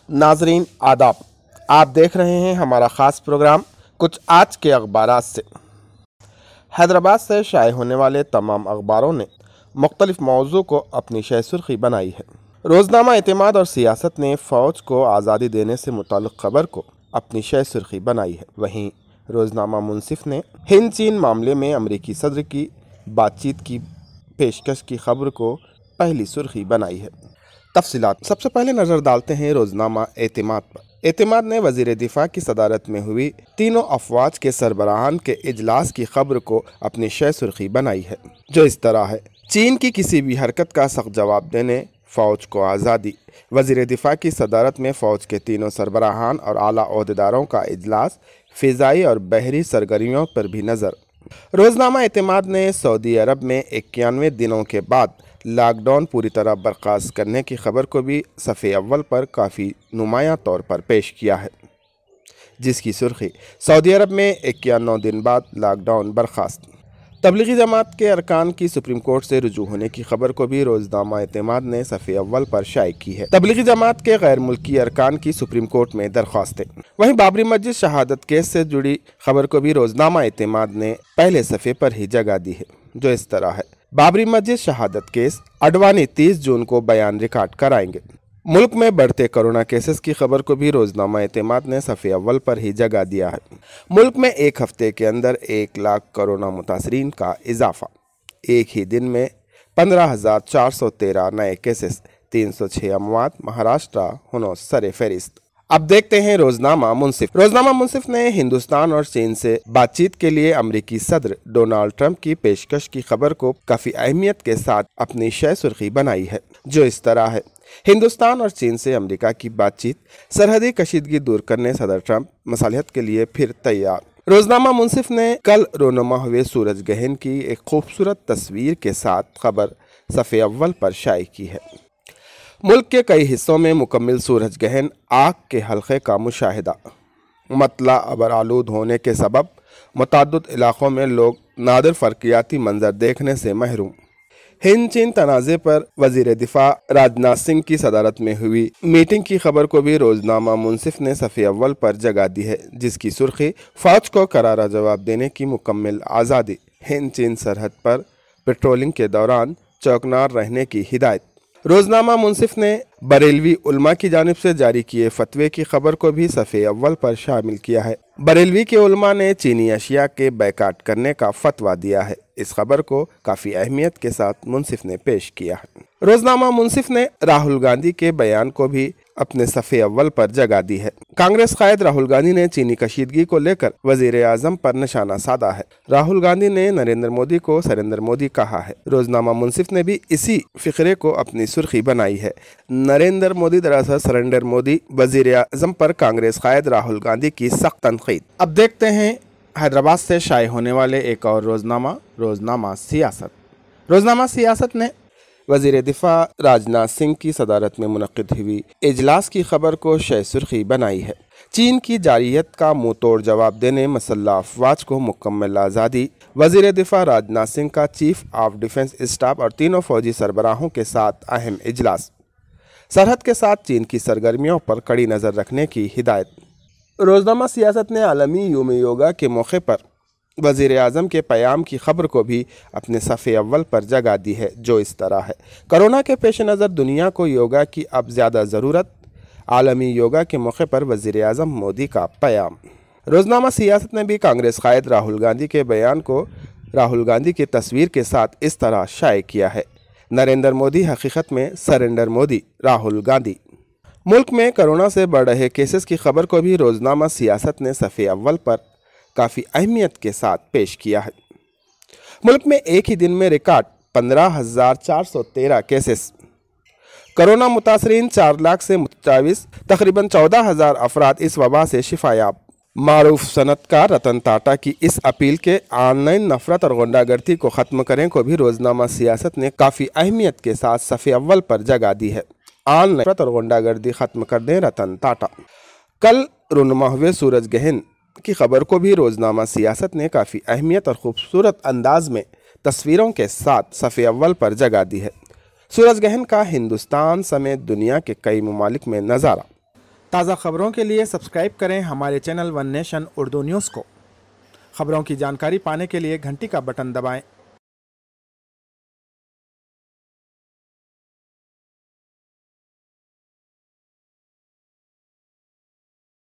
नाजरीन आदाब, आप देख रहे हैं हमारा ख़ास प्रोग्राम कुछ आज के अखबारात से। हैदराबाद से शाये होने वाले तमाम अखबारों ने मुख्तलिफ मौज़ू को अपनी शह सुर्खी बनाई है। रोज़नामा एतमाद और सियासत ने फ़ौज को आज़ादी देने से मुताल्लिक़ ख़बर को अपनी शह सुर्खी बनाई है। वहीं रोज़नामा मुनसिफ ने हिंद चीन मामले में अमरीकी सदर की बातचीत की पेशकश की खबर को पहली सुर्खी बनाई है। तफसीलात सबसे पहले नज़र डालते हैं रोज़नामा एतमाद पर। एतमाद ने वज़ीर दिफा की सदारत में हुई तीनों अफवाज के सरबराहान के इजलास की खबर को अपनी शह सुर्खी बनाई है, जो इस तरह है। चीन की किसी भी हरकत का सख्त जवाब देने फ़ौज को आज़ादी। वज़ीर दिफा की सदारत में फ़ौज के तीनों सरबराहान और आला ओहदेदारों का इजलास, फ़िज़ाई और बहरी सरगर्मियों पर भी नज़र। रोज़नामा एतमाद ने सऊदी अरब में 91 दिनों के बाद लॉकडाउन पूरी तरह बर्खास्त करने की खबर को भी सफ़े अव्वल पर काफ़ी नुमायां तौर पर पेश किया है, जिसकी सुर्खी सऊदी अरब में 91 दिन बाद लॉकडाउन बर्खास्त। तबलीगी जमात के अरकान की सुप्रीम कोर्ट से रुजू होने की खबर को भी रोज़नामा एतमाद ने सफ़े अव्वल पर शाये की है। तबलीगी जमात के गैर मुल्की अरकान की सुप्रीम कोर्ट में दरख्वास्तें। वहीं बाबरी मस्जिद शहादत केस से जुड़ी खबर को भी रोज़नामा एतमाद ने पहले सफ़े पर ही जगह दी है, जो इस तरह है। बाबरी मस्जिद शहादत केस, अडवाणी 30 जून को बयान रिकॉर्ड कराएंगे। मुल्क में बढ़ते कोरोना केसेस की खबर को भी रोज़नामा एतमाद ने सफ़े अव्वल पर ही जगह दिया है। मुल्क में एक हफ्ते के अंदर 1 लाख कोरोना मुतासरीन का इजाफा। एक ही दिन में 15,413 नए केसेस, 306 अमवात। महाराष्ट्र होनो सरे फहरिस्त। अब देखते हैं रोज़नामा मुनसिफ। रोज़नामा मुनसिफ ने हिंदुस्तान और चीन से बातचीत के लिए अमरीकी सदर डोनाल्ड ट्रंप की पेशकश की खबर को काफ़ी अहमियत के साथ अपनी शह सुर्खी बनाई है, जो इस तरह है। हिंदुस्तान और चीन से अमेरिका की बातचीत, सरहदी कशीदगी दूर करने सदर ट्रंप मसालिहत के लिए फिर तैयार। रोज़नामा मुनसिफ ने कल रोनुमा हुए सूरज गहन की एक खूबसूरत तस्वीर के साथ खबर सफ़े अव्वल पर शाये की है। मुल्क के कई हिस्सों में मुकम्मल सूरज गहन आग के हल्के का मुशाहिदा। मतला अबर आलूद होने के सबब मुतअद्दिद इलाक़ों में लोग नादिर फ़र्क़ियाती मंजर देखने से महरूम। हिंद चीन तनाज़े पर वज़ीर दिफा राजनाथ सिंह की सदारत में हुई मीटिंग की खबर को भी रोज़नामा मुनसिफ ने सफ़े अव्वल पर जगह दी है, जिसकी सुर्खी फ़ौज को करारा जवाब देने की मुकम्मल आज़ादी। हिंद चीन सरहद पर पेट्रोलिंग के दौरान चौकन्ना रहने की हिदायत। रोज़नामा मुनसिफ ने बरेलवी उलमा की जानिब से जारी किए फतवे की खबर को भी सफ़े अव्वल पर शामिल किया है। बरेलवी के उलमा ने चीनी अशिया के बैकाट करने का फतवा दिया है। इस खबर को काफ़ी अहमियत के साथ मुनसिफ ने पेश किया है। रोज़नामा मुनसिफ ने राहुल गांधी के बयान को भी अपने सफ़े अव्वल पर जगह दी है। कांग्रेस कायद राहुल गांधी ने चीनी कशीदगी को लेकर वज़ीर आज़म पर निशाना साधा है। राहुल गांधी ने नरेंद्र मोदी को सरेंद्र मोदी कहा है। रोज़नामा मुनसिफ ने भी इसी फ़िक्रे को अपनी सुर्खी बनाई है। नरेंद्र मोदी दरअसल सरेंडर मोदी। वज़ीर आज़म पर कांग्रेस कायद राहुल गांधी की सख्त तनकीद। अब देखते हैं हैदराबाद से शाये होने वाले एक और रोज़नामा सियासत। रोज़नामा सियासत ने वज़ीर दिफा राजनाथ सिंह की सदारत में मुनक़िद हुई इजलास की खबर को शह सुर्खी बनाई है। चीन की जारियत का मुँह तोड़ जवाब देने मसल्लह अफवाज को मुकम्मल आज़ादी। वज़ीर दिफा राजनाथ सिंह का चीफ ऑफ डिफेंस स्टाफ और तीनों फौजी सरबराहों के साथ अहम इजलास। सरहद के साथ चीन की सरगर्मियों पर कड़ी नज़र रखने की हिदायत। रोज़नामा सियासत ने आलमी यौम योगा के मौके पर वज़ीर आज़म के क़याम की खबर को भी अपने सफ़े अव्वल पर जगह दी है, जो इस तरह है। कोरोना के पेश नज़र दुनिया को योगा की अब ज़्यादा ज़रूरत। आलमी योगा के मौके पर वज़ीर आज़म मोदी का क़याम। रोज़नामा सियासत ने भी कांग्रेस कायद राहुल गांधी के बयान को राहुल गांधी की तस्वीर के साथ इस तरह शाये किया है। नरेंद्र मोदी हकीकत में सरेंडर मोदी, राहुल गांधी। मुल्क में कोरोना से बढ़ रहे केसेस की खबर को भी रोज़नामा सियासत ने सफ़े अव्वल पर काफ़ी अहमियत के साथ पेश किया है। मुल्क में एक ही दिन में रिकॉर्ड 15,413 केसेस। कोरोना मुतासरीन 4 लाख से मुतजाविज़, तकरीबन 14,000 अफराद इस वबा से शिफायाब। मारूफ सनतकार रतन टाटा की इस अपील के ऑनलाइन नफरत और गुंडागर्दी को ख़त्म करें को भी रोज़नामा सियासत ने काफ़ी अहमियत के साथ सफ़े अव्वल पर जगह दी है। ऑनलाइन नफरत और गुंडागर्दी ख़त्म कर दें रतन टाटा। कल रोनुमा हुए सूरज गहन की खबर को भी रोज़नामा सियासत ने काफ़ी अहमियत और ख़ूबसूरत अंदाज में तस्वीरों के साथ सफ़े अव्वल पर जगह दी है। सूरज गहन का हिंदुस्तान समेत दुनिया के कई ममालिक में नज़ारा। تازہ خبروں کے لیے سبسکرائب کریں ہمارے channel one nation Urdu news کو۔ خبروں کی جانکاری پانے کے لیے گھنٹی کا بٹن دبائیں۔